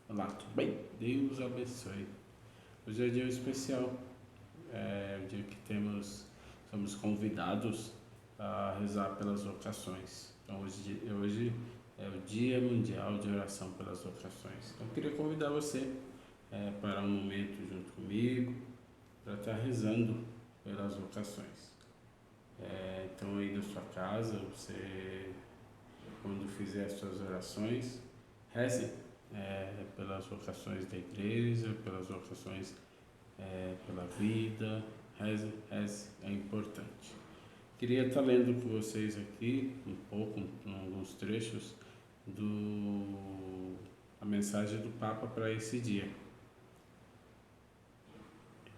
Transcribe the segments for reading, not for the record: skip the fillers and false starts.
Olá, tudo bem? Deus abençoe. Hoje é um dia especial, é o dia que somos convidados a rezar pelas vocações. Então hoje é o Dia Mundial de Oração pelas Vocações. Então eu queria convidar você para um momento junto comigo, para estar rezando pelas vocações. Então aí na sua casa, você quando fizer as suas orações, reze pelas vocações da igreja, pelas vocações pela vida, reze, reze, é importante. Queria estar lendo com vocês aqui um pouco, alguns trechos a mensagem do Papa para esse dia.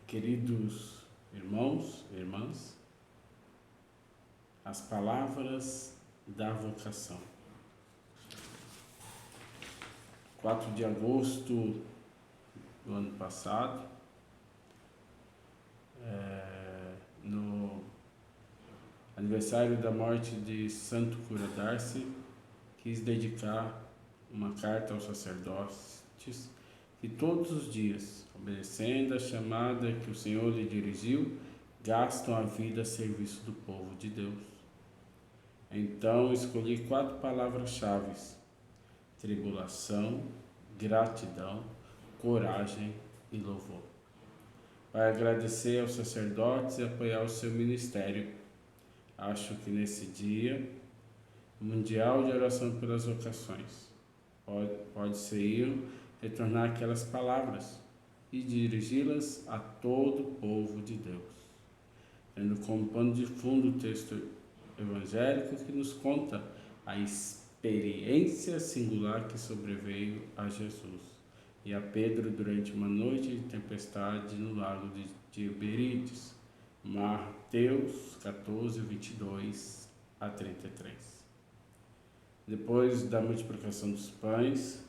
Queridos irmãos e irmãs, as palavras da vocação. 4 de agosto do ano passado, no aniversário da morte de Santo Cura d'Arce, quis dedicar uma carta aos sacerdotes que todos os dias, obedecendo a chamada que o Senhor lhe dirigiu, gastam a vida a serviço do povo de Deus. Então escolhi 4 palavras-chave: tribulação, gratidão, coragem e louvor, para agradecer aos sacerdotes e apoiar o seu ministério. Acho que nesse dia mundial de oração pelas vocações, pode ser retornar aquelas palavras e dirigi-las a todo o povo de Deus, tendo como pano de fundo o texto evangélico que nos conta a experiência singular que sobreveio a Jesus e a Pedro durante uma noite de tempestade no lago de Tiberíades. Mateus 14, 22 a 33. Depois da multiplicação dos pães,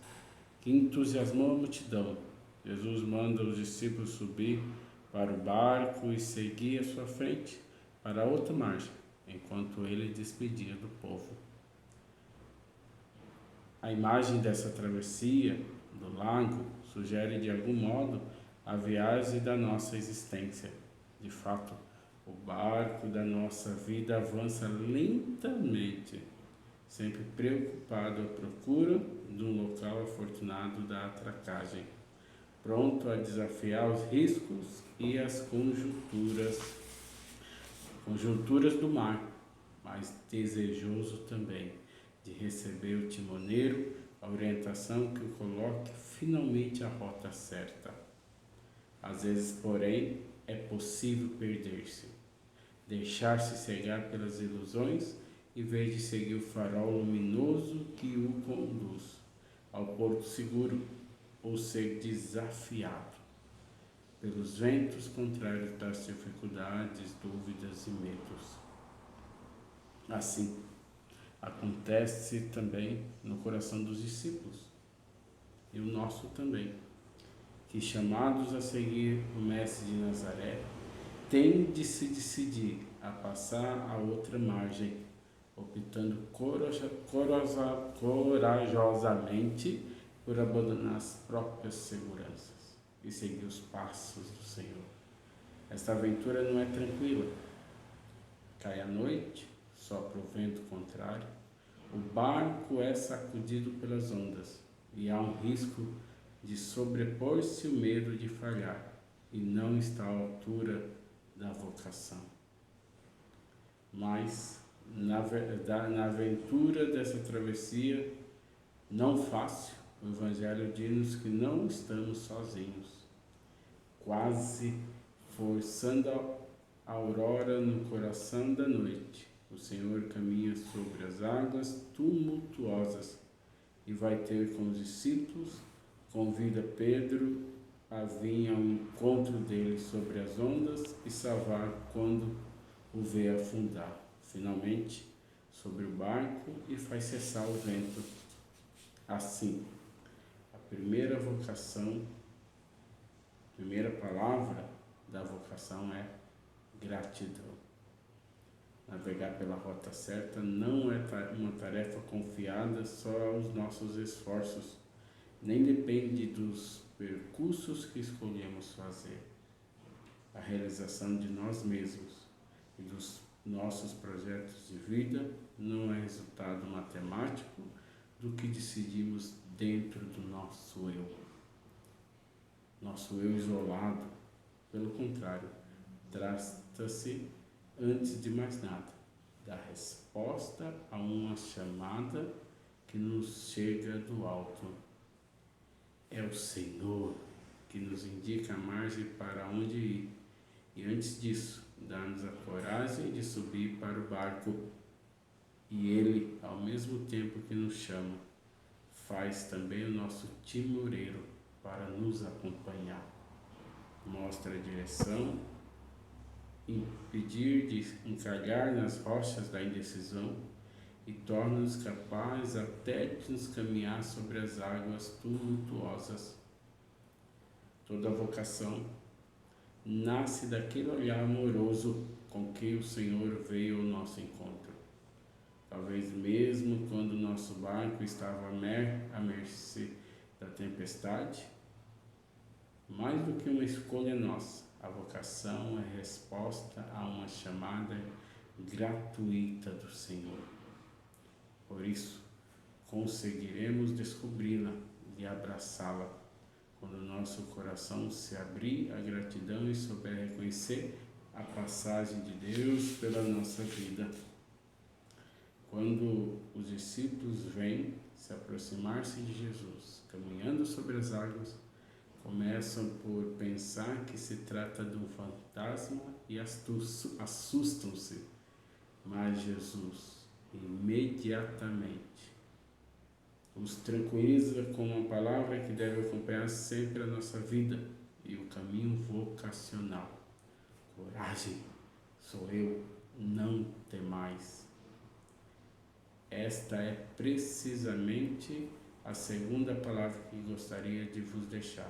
que entusiasmou a multidão, Jesus manda os discípulos subir para o barco e seguir à sua frente para a outra margem, enquanto ele despedia do povo. A imagem dessa travessia do lago sugere de algum modo a viagem da nossa existência. De fato, o barco da nossa vida avança lentamente, sempre preocupado à procura de um local afortunado da atracagem, pronto a desafiar os riscos e as conjunturas do mar, mas desejoso também de receber o timoneiro, a orientação que o coloque finalmente à rota certa. Às vezes, porém, é possível perder-se, deixar-se cegar pelas ilusões, em vez de seguir o farol luminoso que o conduz ao porto seguro, ou ser desafiado pelos ventos contrários das dificuldades, dúvidas e medos. Assim, acontece também no coração dos discípulos, e o nosso também, que chamados a seguir o Mestre de Nazaré, têm de se decidir a passar a outra margem, optando corajosamente por abandonar as próprias seguranças e seguir os passos do Senhor. Esta aventura não é tranquila. Cai a noite, sopra o vento contrário, o barco é sacudido pelas ondas e há um risco de sobrepor-se o medo de falhar e não está à altura da vocação. Mas, na aventura dessa travessia, não fácil, o Evangelho diz-nos que não estamos sozinhos. Quase forçando a aurora no coração da noite, o Senhor caminha sobre as águas tumultuosas e vai ter com os discípulos, convida Pedro a vir ao encontro dele sobre as ondas e salvar quando o vê afundar. Finalmente, sobre o barco e faz cessar o vento. Assim, a primeira palavra da vocação é gratidão. Navegar pela rota certa não é uma tarefa confiada só aos nossos esforços, nem depende dos percursos que escolhemos fazer. A realização de nós mesmos e dos nossos projetos de vida não é resultado matemático do que decidimos dentro do nosso eu isolado. Pelo contrário, trata-se, antes de mais nada, da resposta a uma chamada que nos chega do alto. É o Senhor que nos indica a margem para onde ir, e antes disso, dá-nos a coragem de subir para o barco. E Ele, ao mesmo tempo que nos chama, faz também o nosso timoreiro para nos acompanhar. Mostra a direção, impedir de encalhar nas rochas da indecisão e torna-nos capazes até de nos caminhar sobre as águas tumultuosas. Toda vocação nasce daquele olhar amoroso com que o Senhor veio ao nosso encontro. Talvez mesmo quando nosso barco estava à mercê da tempestade, mais do que uma escolha nossa, a vocação é resposta a uma chamada gratuita do Senhor. Por isso, conseguiremos descobri-la e abraçá-la quando nosso coração se abrir à gratidão e souber reconhecer a passagem de Deus pela nossa vida. Quando os discípulos vêm se aproximar-se de Jesus, caminhando sobre as águas, começam por pensar que se trata de um fantasma e assustam-se. Mas Jesus, imediatamente, os tranquiliza com uma palavra que deve acompanhar sempre a nossa vida e o caminho vocacional. Coragem, sou eu, não temais. Esta é precisamente a segunda palavra que gostaria de vos deixar.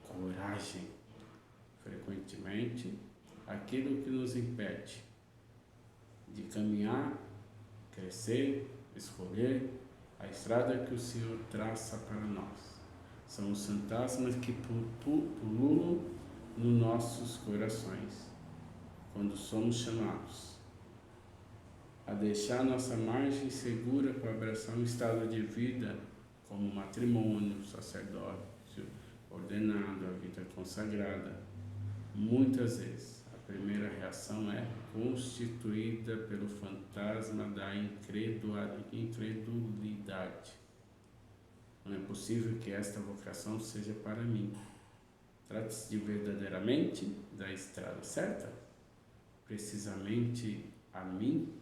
Coragem. Frequentemente, aquilo que nos impede de caminhar, crescer, escolher a estrada que o Senhor traça para nós. São os fantasmas que pululam nos nossos corações, quando somos chamados a deixar nossa margem segura para abraçar um estado de vida como matrimônio, sacerdócio ordenado, a vida consagrada. Muitas vezes a primeira reação é constituída pelo fantasma da incredulidade. Não é possível que esta vocação seja para mim. Trata-se de verdadeiramente da estrada certa? Precisamente a mim?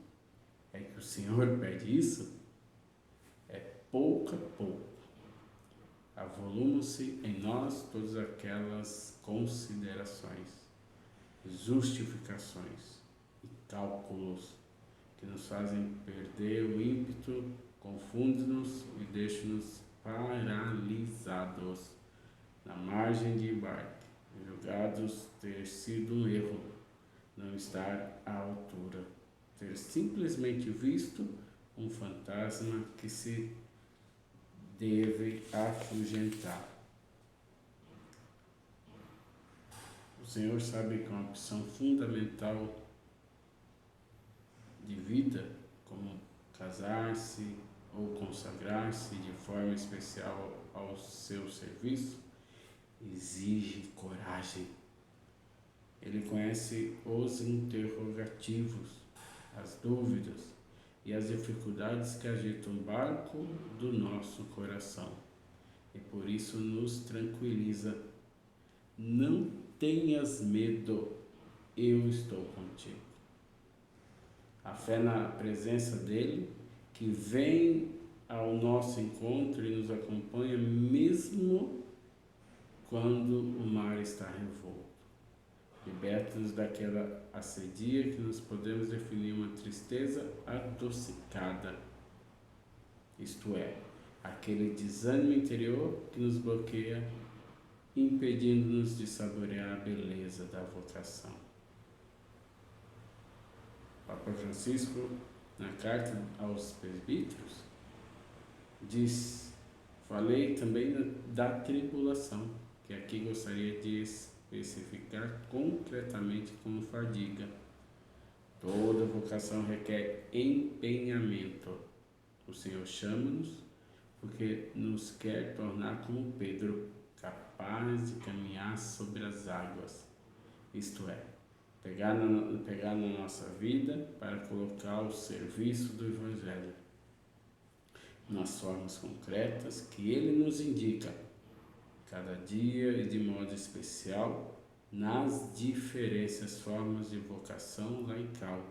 É que o Senhor pede isso? É pouco a pouco. Avolumam-se em nós todas aquelas considerações, justificações e cálculos que nos fazem perder o ímpeto, confundem-nos e deixam-nos paralisados na margem de embarque, julgados ter sido um erro não estar à altura, ter simplesmente visto um fantasma que se deve afugentar. O Senhor sabe que uma opção fundamental de vida, como casar-se ou consagrar-se de forma especial ao seu serviço, exige coragem. Ele conhece os interrogativos, as dúvidas e as dificuldades que agitam o barco do nosso coração. E por isso nos tranquiliza. Não tenhas medo, eu estou contigo. A fé na presença dele, que vem ao nosso encontro e nos acompanha mesmo quando o mar está revolto. Liberta-nos daquela assedia que nós podemos definir uma tristeza adocicada, isto é, aquele desânimo interior que nos bloqueia, impedindo-nos de saborear a beleza da vocação. Papa Francisco, na carta aos presbíteros, diz: Falei também da tribulação, que aqui gostaria de especificar concretamente como fadiga. Toda vocação requer empenhamento. O Senhor chama-nos porque nos quer tornar como Pedro, capaz de caminhar sobre as águas. Isto é, pegar na nossa vida para colocar ao serviço do Evangelho, nas formas concretas que Ele nos indica, cada dia e de modo especial, nas diferentes formas de vocação laical,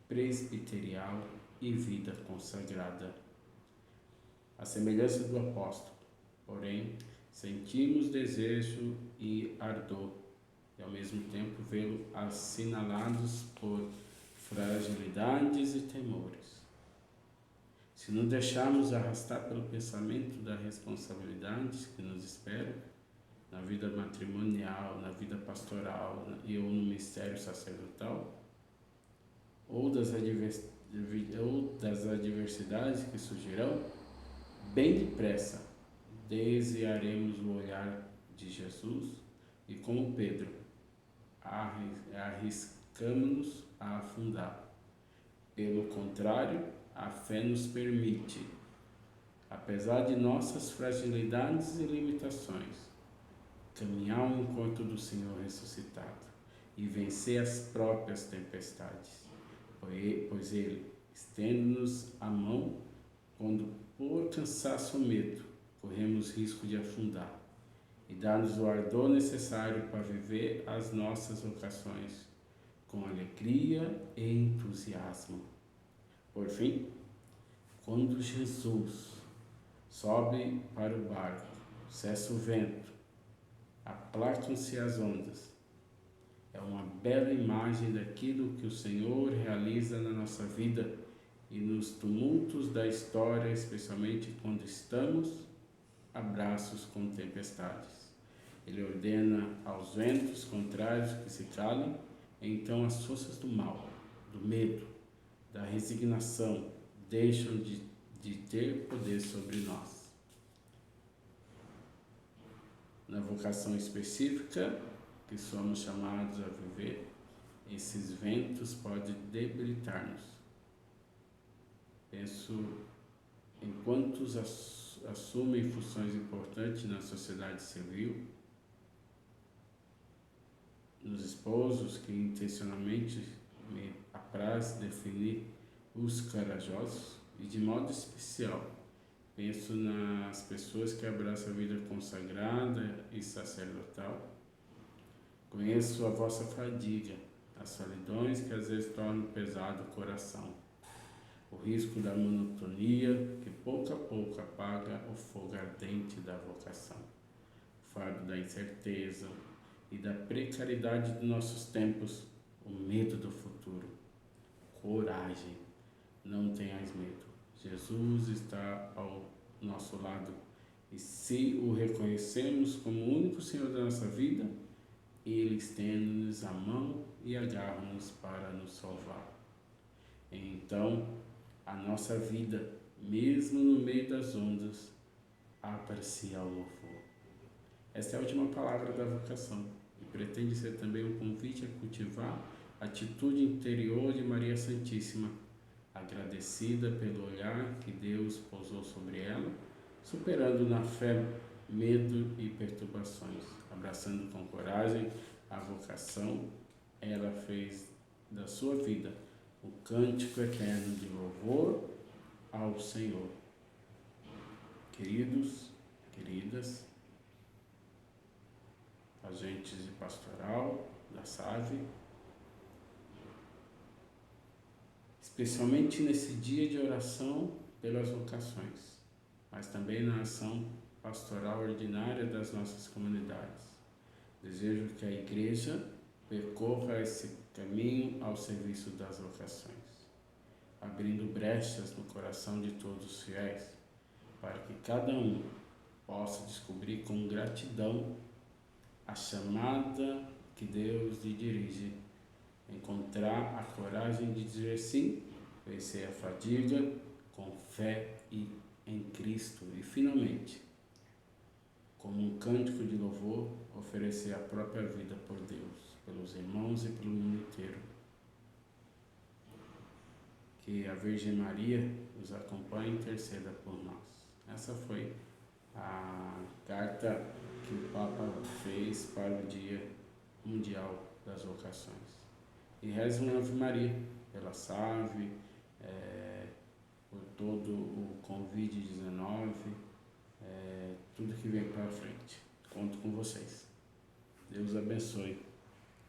presbiterial e vida consagrada. A semelhança do apóstolo, porém, sentimos desejo e ardor, e ao mesmo tempo vê-lo assinalados por fragilidades e temores. Se nos deixarmos arrastar pelo pensamento das responsabilidades que nos esperam, na vida matrimonial, na vida pastoral ou no ministério sacerdotal, ou das adversidades que surgirão, bem depressa desviaremos o olhar de Jesus e, como Pedro, arriscamos-nos a afundar. Pelo contrário, a fé nos permite, apesar de nossas fragilidades e limitações, caminhar ao encontro do Senhor ressuscitado e vencer as próprias tempestades, pois Ele estende-nos a mão quando, por cansaço ou medo, corremos risco de afundar, e dá-nos o ardor necessário para viver as nossas vocações com alegria e entusiasmo. Por fim, quando Jesus sobe para o barco, cessa o vento, aplacam-se as ondas. É uma bela imagem daquilo que o Senhor realiza na nossa vida e nos tumultos da história, especialmente quando estamos a braços com tempestades. Ele ordena aos ventos contrários que se calem, e então as forças do mal, do medo, da resignação deixam de ter poder sobre nós. Na vocação específica que somos chamados a viver, esses ventos podem debilitar-nos. Penso em quantos assumem funções importantes na sociedade civil, nos esposos que intencionalmente me apraz definir os corajosos, e de modo especial penso nas pessoas que abraçam a vida consagrada e sacerdotal. Conheço a vossa fadiga, as solidões que às vezes tornam pesado o coração, o risco da monotonia que pouco a pouco apaga o fogo ardente da vocação, o fardo da incerteza e da precariedade dos nossos tempos, o medo do futuro. Coragem, não tenhais medo. Jesus está ao nosso lado, e se o reconhecemos como o único Senhor da nossa vida, Ele estende-nos a mão e agarra-nos para nos salvar. Então, a nossa vida, mesmo no meio das ondas, abre-se ao louvor. Esta é a última palavra da vocação e pretende ser também um convite a cultivar a atitude interior de Maria Santíssima, agradecida pelo olhar que Deus pousou sobre ela, superando na fé medo e perturbações, abraçando com coragem a vocação. Ela fez da sua vida o cântico eterno de louvor ao Senhor. Queridos, queridas, agentes de pastoral da SAVE, especialmente nesse dia de oração pelas vocações, mas também na ação pastoral ordinária das nossas comunidades. Desejo que a Igreja percorra esse caminho ao serviço das vocações, abrindo brechas no coração de todos os fiéis, para que cada um possa descobrir com gratidão a chamada que Deus lhe dirige, encontrar a coragem de dizer sim, vencer a fadiga com fé e em Cristo e, finalmente, como um cântico de louvor, oferecer a própria vida por Deus, pelos irmãos e pelo mundo inteiro. Que a Virgem Maria nos acompanhe e interceda por nós. Essa foi a carta que o Papa fez para o Dia Mundial das Vocações. E reze uma Ave Maria pela SAVE, por todo o Covid-19, tudo que vem para frente. Conto com vocês. Deus abençoe.